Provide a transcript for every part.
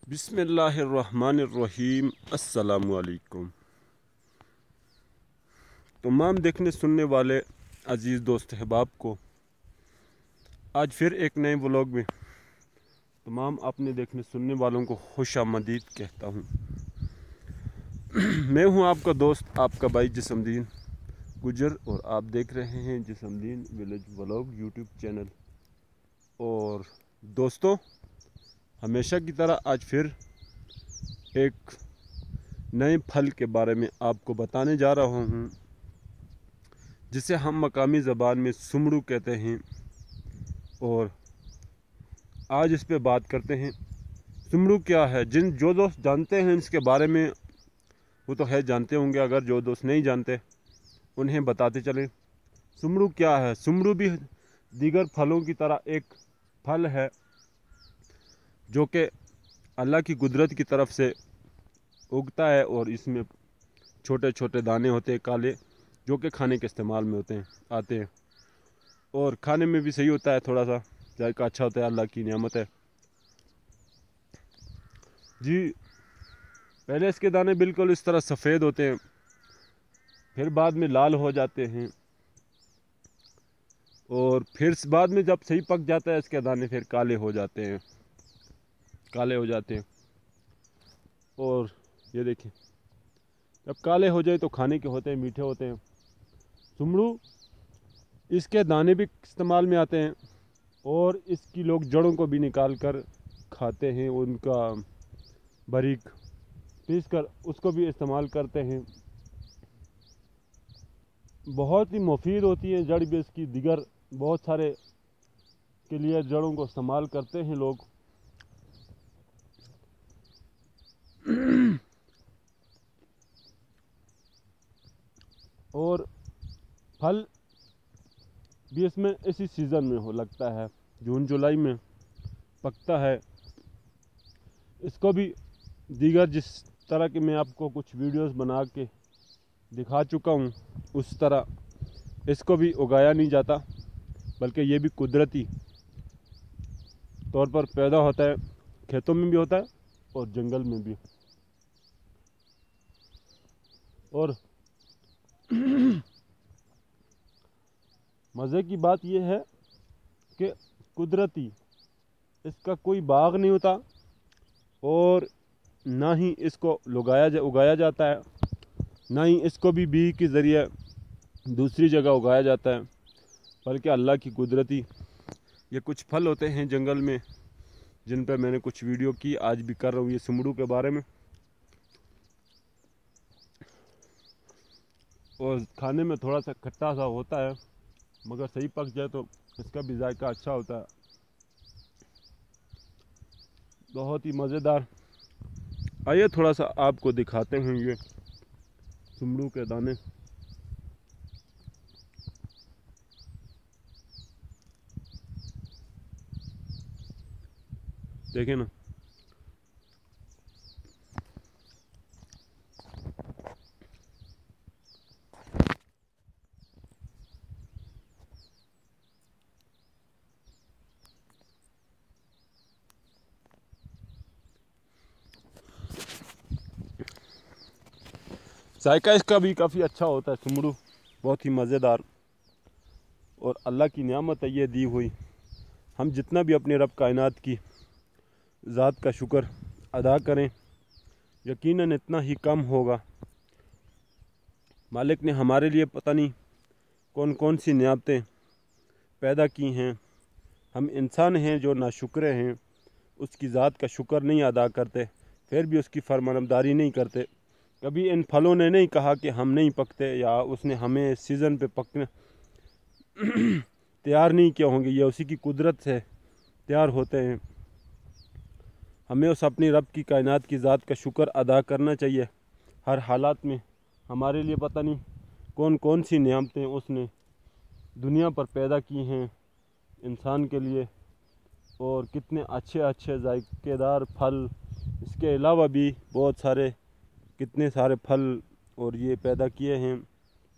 बिस्मिल्लाहिर्रहमानिर्रहीम। अस्सलामुअलैकुम। तमाम देखने सुनने वाले अज़ीज़ दोस्त अहबाब को आज फिर एक नए व्लॉग में तमाम अपने देखने सुनने वालों को खुश आमदीद कहता हूँ। मैं हूँ आपका दोस्त, आपका भाई जिस्मदीन गुजर, और आप देख रहे हैं जिस्मदीन विलेज व्लॉग यूट्यूब चैनल। और दोस्तों, हमेशा की तरह आज फिर एक नए फल के बारे में आपको बताने जा रहा हूँ, जिसे हम मकामी ज़बान में सुमड़ू कहते हैं। और आज इस पे बात करते हैं। सुमड़ू क्या है? जो दोस्त जानते हैं इसके बारे में वो तो है जानते होंगे, अगर जो दोस्त नहीं जानते उन्हें बताते चलें। सुमड़ू क्या है? सुमड़ू भी दीगर फलों की तरह एक फल है जो कि अल्लाह की कुदरत की तरफ से उगता है, और इसमें छोटे छोटे दाने होते हैं काले, जो कि खाने के इस्तेमाल में आते हैं, और खाने में भी सही होता है, थोड़ा सा जायका अच्छा होता है, अल्लाह की नियामत है जी। पहले इसके दाने बिल्कुल इस तरह सफ़ेद होते हैं, फिर बाद में लाल हो जाते हैं, और फिर बाद में जब सही पक जाता है इसके दाने फिर काले हो जाते हैं। और ये देखिए, जब काले हो जाए तो खाने के होते हैं, मीठे होते हैं। सुमड़ू इसके दाने भी इस्तेमाल में आते हैं, और इसकी लोग जड़ों को भी निकाल कर खाते हैं, उनका बारीक पीस कर उसको भी इस्तेमाल करते हैं। बहुत ही मुफीद होती है जड़ भी इसकी, दिगर बहुत सारे के लिए जड़ों को इस्तेमाल करते हैं लोग। और फल भी इसमें इसी सीज़न में लगता है, जून जुलाई में पकता है। इसको भी दीगर जिस तरह के मैं आपको कुछ वीडियोस बना के दिखा चुका हूँ, उस तरह इसको भी उगाया नहीं जाता, बल्कि ये भी कुदरती तौर पर पैदा होता है। खेतों में भी होता है और जंगल में भी। और मज़े की बात यह है कि कुदरती इसका कोई बाग नहीं होता, और ना ही इसको उगाया जाता है, ना ही इसको भी बीज के ज़रिए दूसरी जगह उगाया जाता है, बल्कि अल्लाह की कुदरती ये कुछ फल होते हैं जंगल में, जिन पर मैंने कुछ वीडियो की, आज भी कर रहा हूँ ये सुमड़ू के बारे में। और खाने में थोड़ा सा खट्टा सा होता है, मगर सही पक जाए तो इसका भी जायका अच्छा होता है, बहुत ही मज़ेदार। आइए थोड़ा सा आपको दिखाते हैं ये सुमड़ू के दाने। देखें ना, जायका इसका भी काफ़ी अच्छा होता है। सुमड़ू बहुत ही मज़ेदार, और अल्लाह की नियामत है ये दी हुई। हम जितना भी अपने रब कायनात की ज़ात का शुक्र अदा करें, यकीनन इतना ही कम होगा। मालिक ने हमारे लिए पता नहीं कौन कौन सी नियामतें पैदा की हैं। हम इंसान हैं जो नाशुक्र हैं, उसकी ज़ात का शुक्र नहीं अदा करते, फिर भी उसकी फरमानबरदारी नहीं करते। कभी इन फलों ने नहीं कहा कि हम नहीं पकते, या उसने हमें इस सीज़न पे पकने तैयार नहीं किया होंगे। ये उसी की कुदरत से तैयार होते हैं। हमें उस अपनी रब की कायनात की ज़ात का शुक्र अदा करना चाहिए हर हालात में। हमारे लिए पता नहीं कौन कौन सी नियामतें उसने दुनिया पर पैदा की हैं इंसान के लिए, और कितने अच्छे अच्छे जायकेदार फल, इसके अलावा भी बहुत सारे कितने सारे फल और ये पैदा किए हैं।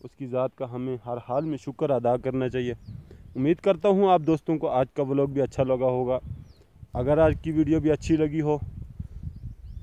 उसकी ज़ात का हमें हर हाल में शुक्र अदा करना चाहिए। उम्मीद करता हूँ आप दोस्तों को आज का व्लॉग भी अच्छा लगा होगा। अगर आज की वीडियो भी अच्छी लगी हो